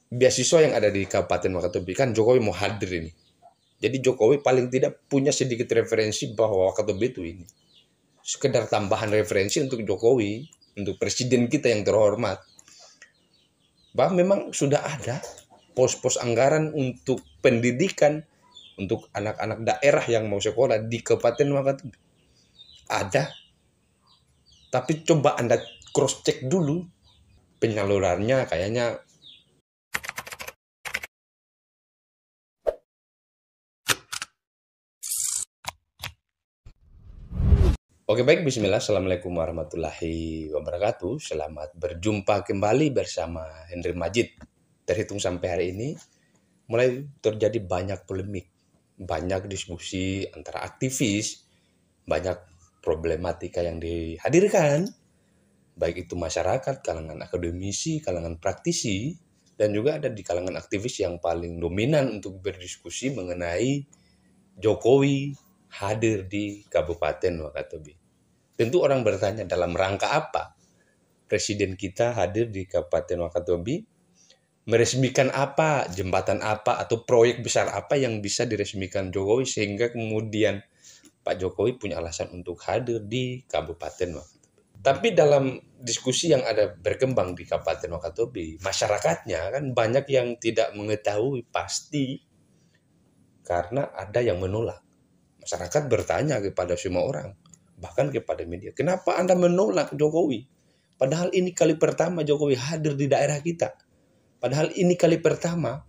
beasiswa yang ada di Kabupaten Wakatobi, kan Jokowi mau hadir ini. Jadi Jokowi paling tidak punya sedikit referensi bahwa Wakatobi itu ini. Sekedar tambahan referensi untuk Jokowi, untuk presiden kita yang terhormat. Bahwa memang sudah ada pos-pos anggaran untuk pendidikan untuk anak-anak daerah yang mau sekolah di Kabupaten Wakatobi. Ada. Tapi coba Anda cross check dulu penyalurannya kayaknya. Oke baik, bismillah, assalamualaikum warahmatullahi wabarakatuh. Selamat berjumpa kembali bersama Henry Majid. Terhitung sampai hari ini, mulai terjadi banyak polemik, banyak diskusi antara aktivis, banyak problematika yang dihadirkan, baik itu masyarakat, kalangan akademisi, kalangan praktisi, dan juga ada di kalangan aktivis yang paling dominan untuk berdiskusi mengenai Jokowi hadir di Kabupaten Wakatobi. Tentu orang bertanya dalam rangka apa presiden kita hadir di Kabupaten Wakatobi, meresmikan apa, jembatan apa, atau proyek besar apa yang bisa diresmikan Jokowi sehingga kemudian Pak Jokowi punya alasan untuk hadir di Kabupaten Wakatobi. Tapi dalam diskusi yang ada berkembang di Kabupaten Wakatobi, masyarakatnya kan banyak yang tidak mengetahui pasti karena ada yang menolak. Masyarakat bertanya kepada semua orang, bahkan kepada media, kenapa Anda menolak Jokowi? Padahal ini kali pertama Jokowi hadir di daerah kita. Padahal ini kali pertama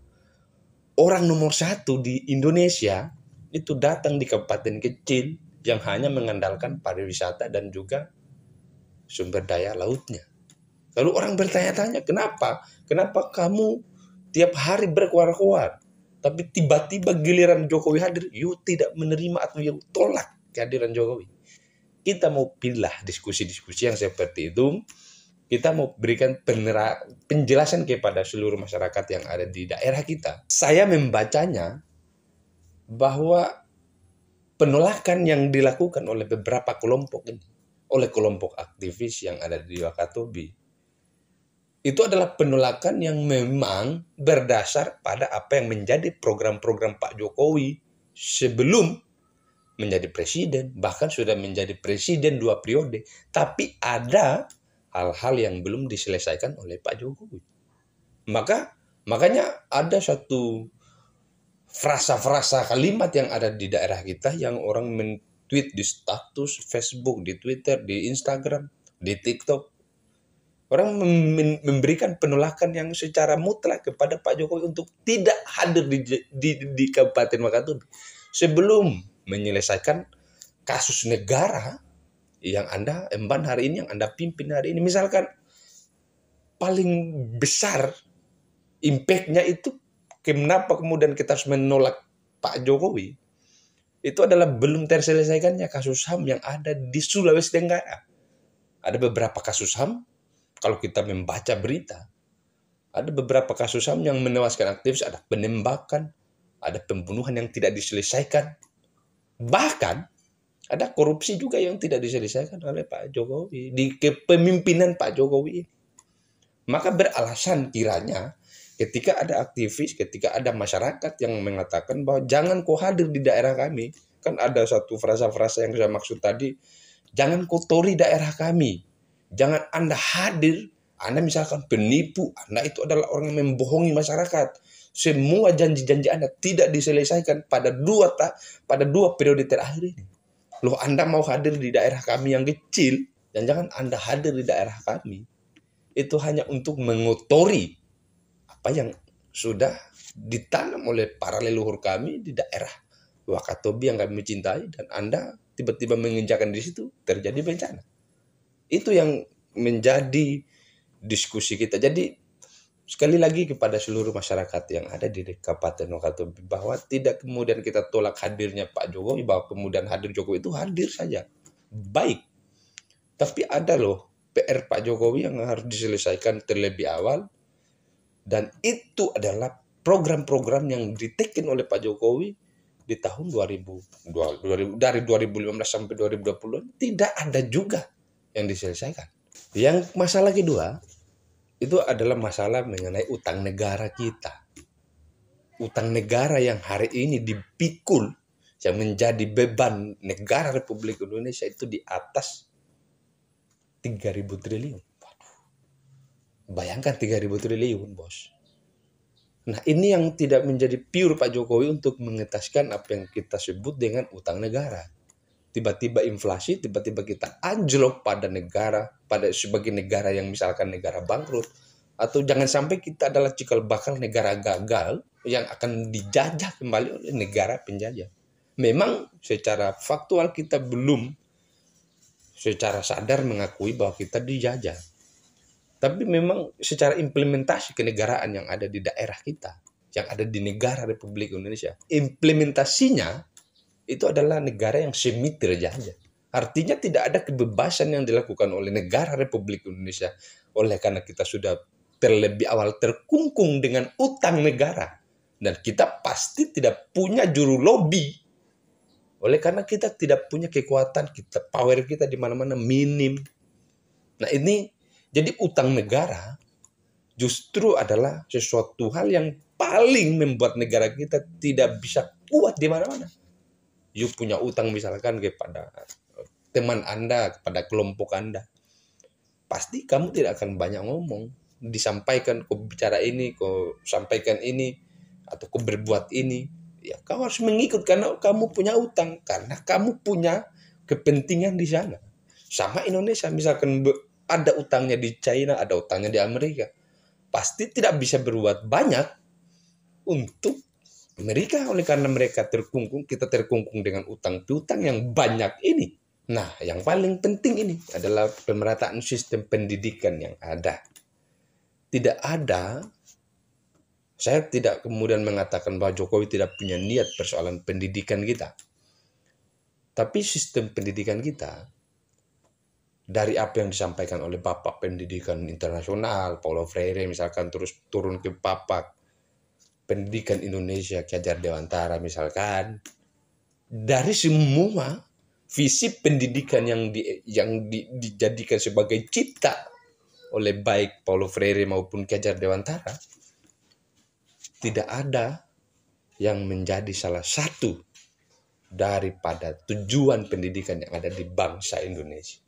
orang nomor 1 di Indonesia itu datang di kabupaten kecil yang hanya mengandalkan pariwisata dan juga sumber daya lautnya. Lalu orang bertanya-tanya, kenapa? Kenapa kamu tiap hari berkuar-kuar? Tapi tiba-tiba giliran Jokowi hadir, you tidak menerima atau you tolak kehadiran Jokowi. Kita mau pilih diskusi-diskusi yang seperti itu. Kita mau berikan penjelasan kepada seluruh masyarakat yang ada di daerah kita. Saya membacanya bahwa penolakan yang dilakukan oleh beberapa kelompok ini, oleh kelompok aktivis yang ada di Wakatobi, itu adalah penolakan yang memang berdasar pada apa yang menjadi program-program Pak Jokowi sebelum menjadi presiden, bahkan sudah menjadi presiden 2 periode, tapi ada hal-hal yang belum diselesaikan oleh Pak Jokowi. Makanya ada satu frasa-frasa kalimat yang ada di daerah kita yang orang men-tweet di status Facebook, di Twitter, di Instagram, di TikTok. Orang memberikan penolakan yang secara mutlak kepada Pak Jokowi untuk tidak hadir di Kabupaten Wakatobi sebelum menyelesaikan kasus negara yang Anda emban hari ini, yang Anda pimpin hari ini. Misalkan paling besar impact-nya itu, kenapa kemudian kita harus menolak Pak Jokowi, itu adalah belum terselesaikannya kasus HAM yang ada di Sulawesi Tenggara. Ada beberapa kasus HAM, kalau kita membaca berita, ada beberapa kasus HAM yang menewaskan aktivis, ada penembakan, ada pembunuhan yang tidak diselesaikan. Bahkan ada korupsi juga yang tidak diselesaikan oleh Pak Jokowi di kepemimpinan Pak Jokowi. Maka beralasan kiranya ketika ada aktivis, ketika ada masyarakat yang mengatakan bahwa jangan kau hadir di daerah kami, kan ada satu frasa-frasa yang saya maksud tadi, jangan kotori daerah kami, jangan Anda hadir, Anda misalkan penipu, Anda itu adalah orang yang membohongi masyarakat. Semua janji-janji Anda tidak diselesaikan pada dua periode terakhir ini. Loh, Anda mau hadir di daerah kami yang kecil, dan jangan Anda hadir di daerah kami. Itu hanya untuk mengotori apa yang sudah ditanam oleh para leluhur kami di daerah Wakatobi yang kami cintai, dan Anda tiba-tiba menginjakan di situ, terjadi bencana. Itu yang menjadi diskusi kita. Jadi sekali lagi kepada seluruh masyarakat yang ada di Kabupaten Wakatobi, bahwa tidak kemudian kita tolak hadirnya Pak Jokowi, bahwa kemudian hadir Jokowi itu hadir saja, baik. Tapi ada loh PR Pak Jokowi yang harus diselesaikan terlebih awal, dan itu adalah program-program yang diteken oleh Pak Jokowi di tahun 2000, dari 2015 sampai 2020 tidak ada juga yang diselesaikan. Yang masalah kedua, itu adalah masalah mengenai utang negara kita. Utang negara yang hari ini dipikul, yang menjadi beban negara Republik Indonesia itu di atas 3.000 triliun. Bayangkan 3.000 triliun, bos. Nah, ini yang tidak menjadi pure Pak Jokowi untuk mengetaskan apa yang kita sebut dengan utang negara. Tiba-tiba inflasi, tiba-tiba kita anjlok pada negara, pada sebagai negara yang misalkan negara bangkrut. Atau jangan sampai kita adalah cikal bakal negara gagal yang akan dijajah kembali oleh negara penjajah. Memang secara faktual kita belum secara sadar mengakui bahwa kita dijajah. Tapi memang secara implementasi kenegaraan yang ada di daerah kita, yang ada di negara Republik Indonesia, implementasinya itu adalah negara yang semi terjajah. Artinya tidak ada kebebasan yang dilakukan oleh negara Republik Indonesia oleh karena kita sudah terlebih awal terkungkung dengan utang negara. Dan kita pasti tidak punya juru lobby. Oleh karena kita tidak punya kekuatan, power kita di mana-mana minim. Nah ini, jadi utang negara justru adalah sesuatu hal yang paling membuat negara kita tidak bisa kuat di mana-mana. You punya utang misalkan kepada teman Anda, kepada kelompok Anda. Pasti kamu tidak akan banyak ngomong. Disampaikan, kau bicara ini, kau sampaikan ini, atau kau berbuat ini. Ya, kau harus mengikut karena kamu punya utang. Karena kamu punya kepentingan di sana. Sama Indonesia, misalkan ada utangnya di China, ada utangnya di Amerika. Pasti tidak bisa berbuat banyak untuk Amerika oleh karena mereka terkungkung, kita terkungkung dengan utang piutang yang banyak ini. Nah, yang paling penting ini adalah pemerataan sistem pendidikan yang ada. Tidak ada, saya tidak kemudian mengatakan bahwa Jokowi tidak punya niat persoalan pendidikan kita. Tapi sistem pendidikan kita, dari apa yang disampaikan oleh Bapak Pendidikan Internasional, Paulo Freire misalkan, terus turun ke Bapak Pendidikan Indonesia, Ki Hajar Dewantara misalkan, dari semua visi pendidikan yang dijadikan sebagai cipta oleh baik Paulo Freire maupun Ki Hajar Dewantara, tidak ada yang menjadi salah satu daripada tujuan pendidikan yang ada di bangsa Indonesia.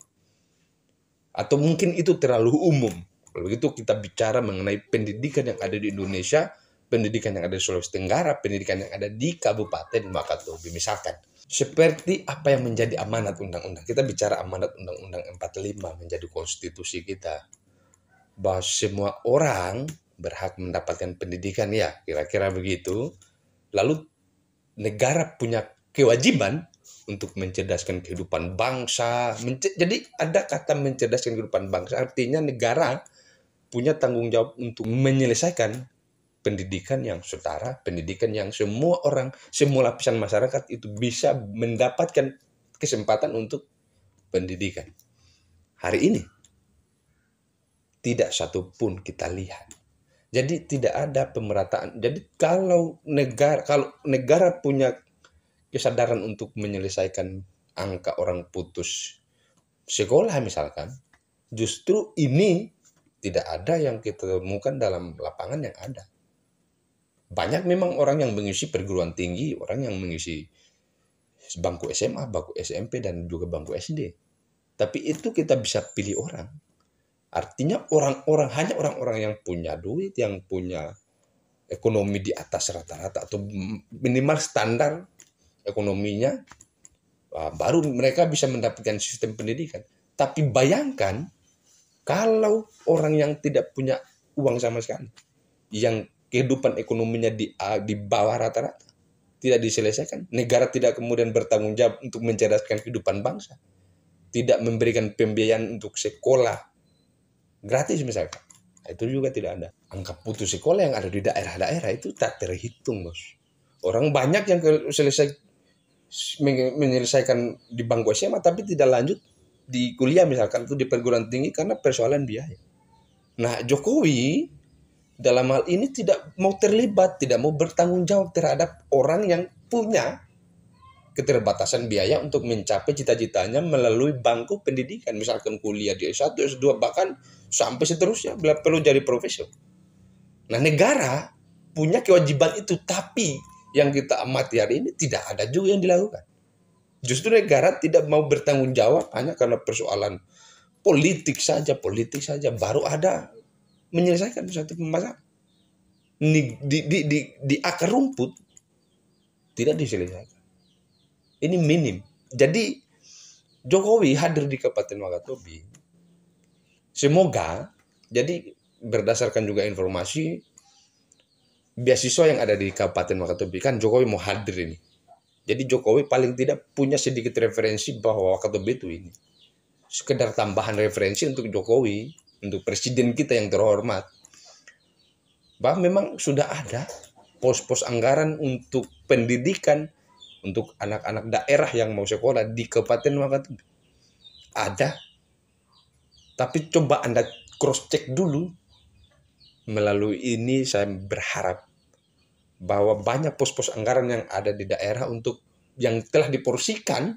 Atau mungkin itu terlalu umum. Kalau begitu kita bicara mengenai pendidikan yang ada di Indonesia, pendidikan yang ada di Sulawesi Tenggara, pendidikan yang ada di Kabupaten Wakatobi misalkan. Seperti apa yang menjadi amanat undang-undang. Kita bicara amanat undang-undang 45 menjadi konstitusi kita. Bahwa semua orang berhak mendapatkan pendidikan, ya kira-kira begitu. Lalu negara punya kewajiban untuk mencerdaskan kehidupan bangsa. Jadi ada kata mencerdaskan kehidupan bangsa, artinya negara punya tanggung jawab untuk menyelesaikan pendidikan yang setara, pendidikan yang semua orang, semua lapisan masyarakat itu bisa mendapatkan kesempatan untuk pendidikan. Hari ini tidak satupun kita lihat. Jadi tidak ada pemerataan. Jadi kalau negara punya kesadaran untuk menyelesaikan angka orang putus sekolah misalkan, justru ini tidak ada yang kita temukan dalam lapangan yang ada. Banyak memang orang yang mengisi perguruan tinggi, orang yang mengisi bangku SMA, bangku SMP, dan juga bangku SD. Tapi itu kita bisa pilih orang. Artinya hanya orang-orang yang punya duit, yang punya ekonomi di atas rata-rata atau minimal standar ekonominya, baru mereka bisa mendapatkan sistem pendidikan. Tapi bayangkan kalau orang yang tidak punya uang sama sekali, yang kehidupan ekonominya di bawah rata-rata, tidak diselesaikan. Negara tidak kemudian bertanggung jawab untuk mencerdaskan kehidupan bangsa. Tidak memberikan pembiayaan untuk sekolah gratis misalkan. Itu juga tidak ada. Angka putus sekolah yang ada di daerah-daerah itu tak terhitung, bos. Orang banyak yang menyelesaikan di bangku SMA tapi tidak lanjut di kuliah misalkan, itu di perguruan tinggi karena persoalan biaya. Nah, Jokowi dalam hal ini tidak mau terlibat, tidak mau bertanggung jawab terhadap orang yang punya keterbatasan biaya untuk mencapai cita-citanya melalui bangku pendidikan, misalkan kuliah di S1, S2, bahkan sampai seterusnya bila perlu jadi profesor. Nah, negara punya kewajiban itu, tapi yang kita amati hari ini tidak ada juga yang dilakukan. Justru negara tidak mau bertanggung jawab hanya karena persoalan politik saja, baru ada menyelesaikan suatu masalah. Di akar rumput tidak diselesaikan. Ini minim. Jadi Jokowi hadir di Kabupaten Wakatobi. Semoga, jadi berdasarkan juga informasi beasiswa yang ada di Kabupaten Wakatobi, kan Jokowi mau hadir ini. Jadi Jokowi paling tidak punya sedikit referensi bahwa Wakatobi itu ini. Sekedar tambahan referensi untuk Jokowi, untuk presiden kita yang terhormat. Bahwa memang sudah ada pos-pos anggaran untuk pendidikan untuk anak-anak daerah yang mau sekolah di Kabupaten Wakatobi. Ada. Tapi coba Anda cross check dulu. Melalui ini saya berharap bahwa banyak pos-pos anggaran yang ada di daerah untuk yang telah diporsikan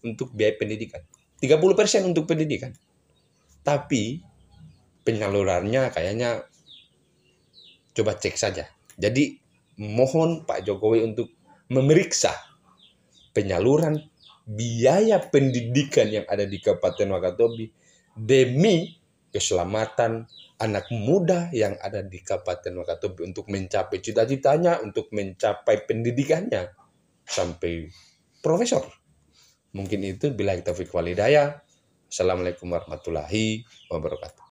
untuk biaya pendidikan. 30% untuk pendidikan. Tapi penyalurannya kayaknya coba cek saja. Jadi mohon Pak Jokowi untuk memeriksa penyaluran biaya pendidikan yang ada di Kabupaten Wakatobi demi keselamatan anak muda yang ada di Kabupaten Wakatobi untuk mencapai cita-citanya, untuk mencapai pendidikannya sampai profesor. Mungkin itu, billahi taufiq wal hidayah. Assalamualaikum warahmatullahi wabarakatuh.